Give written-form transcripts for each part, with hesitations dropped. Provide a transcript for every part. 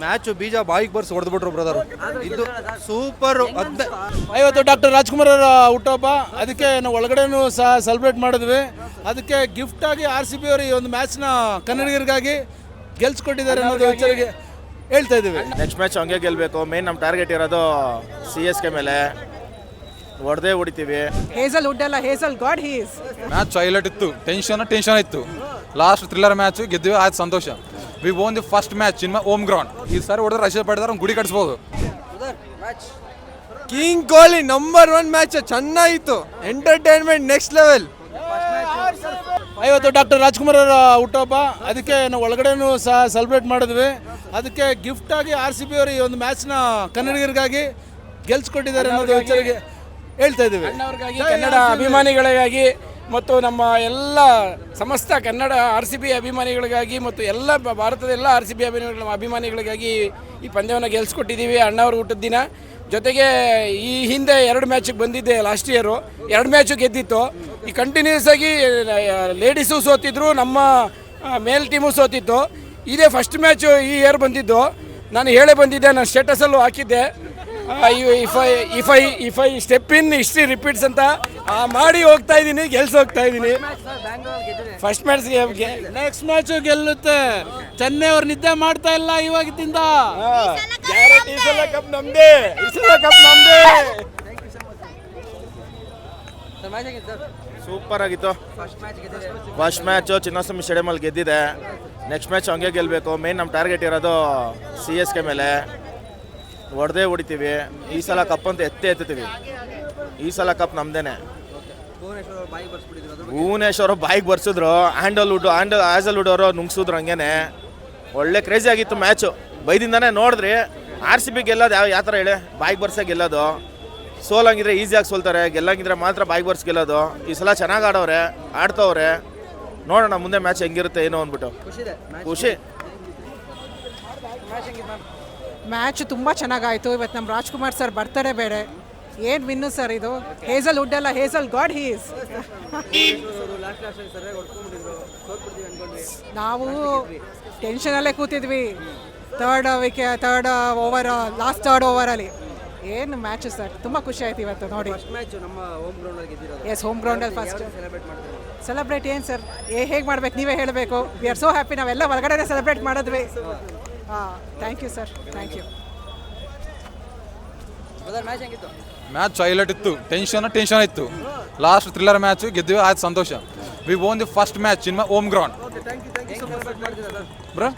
Match ಬೀಜ ಬಾಯಿಗೆ ಬರ್ಸಿ ಹೊಡೆದ್ಬಿಟ್ರು brother. ಇದು ಸೂಪರ್. ಇವತ್ತು ಡಾಕ್ಟರ್ ರಾಜ್ಕುಮಾರ್ ಅವರ ಹುಟ್ಟುಹಬ್ಬ, ಅದಕ್ಕೆ ನಾವು ಒಳಗಡೆನೂ ಸಹ ಸೆಲೆಬ್ರೇಟ್ ಮಾಡಿದ್ವಿ. ಅದಕ್ಕೆ ಗಿಫ್ಟ್ ಆಗಿ RCB ಅವರು ಈ ಒಂದು ಮ್ಯಾಚ್ನ ಕನ್ನಡಿಗರಿಗಾಗಿ ಗೆಲ್ಸ್ಕೊಟ್ಟಿದ್ದಾರೆ ಅನ್ನೋದು ವಿಚಾರಕ್ಕೆ ಹೇಳ್ತಾ ಇದ್ದೀವಿ. ನೆಕ್ಸ್ಟ್ ಮ್ಯಾಚ್ ಹಂಗೆ ಗೆಲ್ಲಬೇಕು. ಮೇನ್ ನಮ್ಮ ಟಾರ್ಗೆಟ್ ಇರೋದು CSK ಮೇಲೆ. ಹೊಡೆದೇ ಹೊಡಿತೀವಿ. ಹೇಸಲ್ ವುಡ್ ಅಲ್ಲ, Hazle god he is. Match highlight ಇತ್ತು, ಟೆನ್ಷನ್ ಇತ್ತು. ಲಾಸ್ಟ್ ಥ್ರಿಲ್ಲರ್ ಮ್ಯಾಚ್ ಗೆದ್ದಿವಿ, ಆಯ್ತು ಸಂತೋಷ. We won the first match in my home ground. ಈ ಸಾರಿ ಹೊಡೆದ್ರೆ ರಶೀದ್ ಪಡೆದ್ರೆ ಒಂದು ಗುಡಿ ಕಟ್ಸ್ಬೋದು. ಕಿಂಗ್ ಕೊಹ್ಲಿ ನಂಬರ್ 1 ಮ್ಯಾಚ್ ಚೆನ್ನಾಗಿತ್ತು. Entertainment next level. ಇವತ್ತು ಡಾಕ್ಟರ್ ರಾಜ್ಕುಮಾರ್ ಅವರ ಹುಟ್ಟುಹಬ್ಬ, ಅದಕ್ಕೆ ನಾವು ಒಳಗಡೆನೂ ಸಹ ಸೆಲೆಬ್ರೇಟ್ ಮಾಡಿದ್ವಿ. ಅದಕ್ಕೆ ಗಿಫ್ಟ್ ಆಗಿ RCB ಅವರು ಈ ಒಂದು ಮ್ಯಾಚ್ನ ಕನ್ನಡಿಗರಿಗಾಗಿ ಗೆಲ್ಸ್ಕೊಟ್ಟಿದ್ದಾರೆ ಅನ್ನೋದು ವಿಚಾರಕ್ಕೆ ಹೇಳ್ತಾ ಇದ್ದೀವಿ. ಕನ್ನಡ ಅಭಿಮಾನಿಗಳಿಗಾಗಿ ಮತ್ತು ನಮ್ಮ ಎಲ್ಲ ಸಮಸ್ತ ಕನ್ನಡ RCB ಅಭಿಮಾನಿಗಳಿಗಾಗಿ ಮತ್ತು ಎಲ್ಲ ಭಾರತದ ಎಲ್ಲ RCB ಅಭಿಮಾನಿಗಳಿಗಾಗಿ ಈ ಪಂದ್ಯವನ್ನು ಗೆಲ್ಸ್ಕೊಟ್ಟಿದ್ದೀವಿ ಅಣ್ಣವ್ರ ಹುಟ್ಟಿದ ದಿನ. ಜೊತೆಗೆ ಈ ಹಿಂದೆ 2 ಮ್ಯಾಚಿಗೆ ಬಂದಿದ್ದೆ ಲಾಸ್ಟ್ ಇಯರು, 2 ಮ್ಯಾಚು ಗೆದ್ದಿತ್ತು. ಈ ಕಂಟಿನ್ಯೂಸ್ ಆಗಿ ಲೇಡೀಸು ಸೋತಿದ್ರು, ನಮ್ಮ ಮೇಲ್ ಟೀಮು ಸೋತಿತ್ತು. ಇದೇ ಫಸ್ಟ್ ಮ್ಯಾಚು ಈ ಇಯರ್ ಬಂದಿದ್ದು. ನಾನು ಹೇಳೇ ಬಂದಿದ್ದೆ, ನಾನು ಸ್ಟೇಟಸಲ್ಲೂ ಹಾಕಿದ್ದೆ, if I step in history repeats ಅಂತ ಮಾಡಿ ಹೋಗ್ತಾ ಇದ್ದೀನಿ, ಹೋಗ್ತಾ ಇದ್ದೀನಿ. ಫಸ್ಟ್ ಮ್ಯಾಚ್ ನೆಕ್ಸ್ಟ್ ಮ್ಯಾಚು ಗೆಲ್ಲುತ್ತೆ. ಚೆನ್ನೈ ಅವ್ರು ನಿದ್ದೆ ಮಾಡ್ತಾ ಇಲ್ಲ ಇವಾಗಿದ್ದಿಂದ. ಈ ಸಲ ಕಪ್ ನಮ್ದೇ. ಸೂಪರ್ ಆಗಿತ್ತು. ಫಸ್ಟ್ ಮ್ಯಾಚು ಚಿನ್ನಸ್ವಾಮಿ ಸ್ಟೇಡಿಯಮಲ್ಲಿ ಗೆದ್ದಿದೆ. ನೆಕ್ಸ್ಟ್ ಮ್ಯಾಚ್ ಹಂಗೆ ಗೆಲ್ಲಬೇಕು. ಮೇನ್ ನಮ್ಮ ಟಾರ್ಗೆಟ್ ಇರೋದು CSK ಮೇಲೆ. ಹೊಡೆದೇ ಹೊಡಿತೀವಿ. ಈ ಸಲ ಕಪ್ ಅಂತ ಎತ್ತುತ್ತೀವಿ. ಈ ಸಲ ಕಪ್ ನಮ್ದೇನೆ. ಭುವನೇಶ್ವರ್ ಬಾಯಿಗೆ ಬರ್ಸಿದ್ರು. ಆ್ಯಸಲ್ವುಡ್ ಅವರು ನುಂಗ್ಸಿದ್ರು ಹಂಗೇನೆ. ಒಳ್ಳೆ ಕ್ರೇಜಿ ಆಗಿತ್ತು ಮ್ಯಾಚು. ಬೈದಿಂದಾನೆ ನೋಡಿದ್ರಿ. RCB ಗೆಲ್ಲೋದು ಯಾವ ಥರ ಹೇಳಿ, ಬಾಯಿಗೆ ಬರ್ಸೇ ಗೆಲ್ಲೋದು. ಸೋಲಂಗಿದ್ರೆ ಈಸಿಯಾಗಿ ಸೋಲ್ತಾರೆ, ಗೆಲ್ಲಂಗಿದ್ರೆ ಮಾತ್ರ ಬಾಯಿಗೆ ಬರ್ಸಿ ಗೆಲ್ಲೋದು. ಈ ಸಲ ಚೆನ್ನಾಗಿ ಆಡ್ತವ್ರೆ. ನೋಡೋಣ ಮುಂದೆ ಮ್ಯಾಚ್ ಹೆಂಗಿರುತ್ತೆ ಏನೋ ಅಂದ್ಬಿಟ್ಟು ಖುಷಿ. ಮ್ಯಾಚ್ ತುಂಬ ಚೆನ್ನಾಗಾಯಿತು. ಇವತ್ತು ನಮ್ಮ ರಾಜ್ಕುಮಾರ್ ಸರ್ ಬರ್ತಡೇ ಬೇರೆ. ಏನು ವಿನ್ನು ಸರ್ ಇದು. ಹೇಸಲ್ ವುಡ್ ಅಲ್ಲ, ಹೇಸಲ್ ಗಾಡ್ ಹಿ ಇಸ್. ನಾವು ಟೆನ್ಷನಲ್ಲೇ ಕೂತಿದ್ವಿ. ಥರ್ಡ್ ಓವರ್, ಲಾಸ್ಟ್ ಥರ್ಡ್ ಓವರಲ್ಲಿ ಏನು ಮ್ಯಾಚು ಸರ್. ತುಂಬ ಖುಷಿ ಆಯ್ತು ಇವತ್ತು ನೋಡಿ. ಎಸ್, ಹೋಮ್ ಗ್ರೌಂಡಲ್ಲಿ ಫಸ್ಟ್ ಸೆಲೆಬ್ರೇಟ್. ಏನು ಸರ್ ಹೇಗೆ ಮಾಡ್ಬೇಕು ನೀವೇ ಹೇಳಬೇಕು. We are so happy. ನಾವೆಲ್ಲ ಹೊರಗಡೆ ಸೆಲೆಬ್ರೇಟ್ ಮಾಡಿದ್ವಿ. Thank you sir, thank you. Match highlight ಇತ್ತು, ಟೆನ್ಷನ್ ಇತ್ತು. ಲಾಸ್ಟ್ ಥ್ರಿಲ್ಲರ್ ಮ್ಯಾಚ್ ಗೆದ್ದಿವಿ, ಆಯ್ತು ಸಂತೋಷ. We won the first match in my home ground. Bro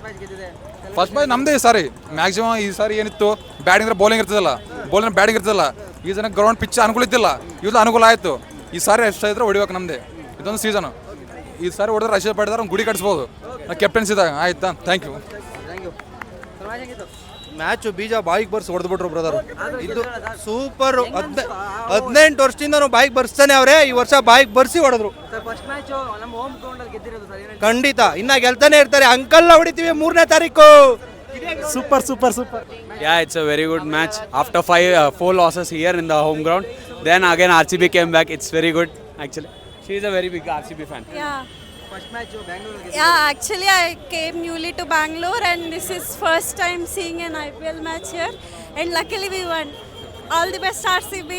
first match ನಮ್ಮದೇ ಈ ಸಾರಿ. ಮ್ಯಾಕ್ಸಿಮಮ್ ಈ ಸಾರಿ ಏನಿತ್ತು, ಬ್ಯಾಟಿಂಗ್ ಬೌಲಿಂಗ್ ಇರ್ತದಲ್ಲ, ಬ್ಯಾಟಿಂಗ್ ಇರ್ತದಲ್ಲ. ಈ ಜನ ಗ್ರೌಂಡ್ ಪಿಚ್ ಅನುಕೂಲ ಇದ್ದಿಲ್ಲ, ಇದು ಅನುಕೂಲ ಆಯಿತು. ಈ ಸಾರಿ ಎಷ್ಟಾಯಿದ್ರೆ ಹೊಡಿಬೇಕು ನಮ್ಮದೇ. ಇದೊಂದು ಸೀಸನು. ಈ ಸಾರಿ ಹೊಡೆದ್ರೆ ರಶೀದ್ ಪಡೆದ್ರೆ ಒಂದು ಗುಡಿ ಕಟ್ಸ್ಬೋದು. ಕ್ಯಾಪ್ಟನ್ಸಿ ಇದ್ದಾಗ ಆಯ್ತಾ. Thank you. ಮ್ಯಾಚ್ ಬೀಜ ಬಾಯಿಗೆ ಬರ್ಸಿ ಹೊಡೆದ್ಬಿಟ್ರು ಬ್ರದರ್. ಇದು ಸೂಪರ್. 18 ವರ್ಷದಿಂದ ಬಾಯಿಗೆ ಬರ್ಸ್ತಾನೆ ಅವ್ರೆ. ಈ ವರ್ಷ ಬಾಯಿಗೆ ಬರ್ಸಿ ಹೊಡೆದ್ರು. ಖಂಡಿತ ಇನ್ನ ಗೆಲ್ತಾನೆ ಇರ್ತಾರೆ. ಅಂಕಲ್ ಹೊಡಿತೀವಿ 3ನೇ ತಾರೀಕು. Super. Yeah, it's a very good match. After 4 losses here in the home ground, then again RCB came back. It's very good actually. She is a very big RCB fan. Yeah. First match Bangalore. Yeah, actually I came newly to Bangalore and this is first time seeing an IPL match here and luckily we won. All the best RCB.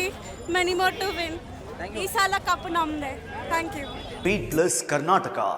Many more to win. Thank you. Ee sala cup namde. Thank you. Beatless Karnataka.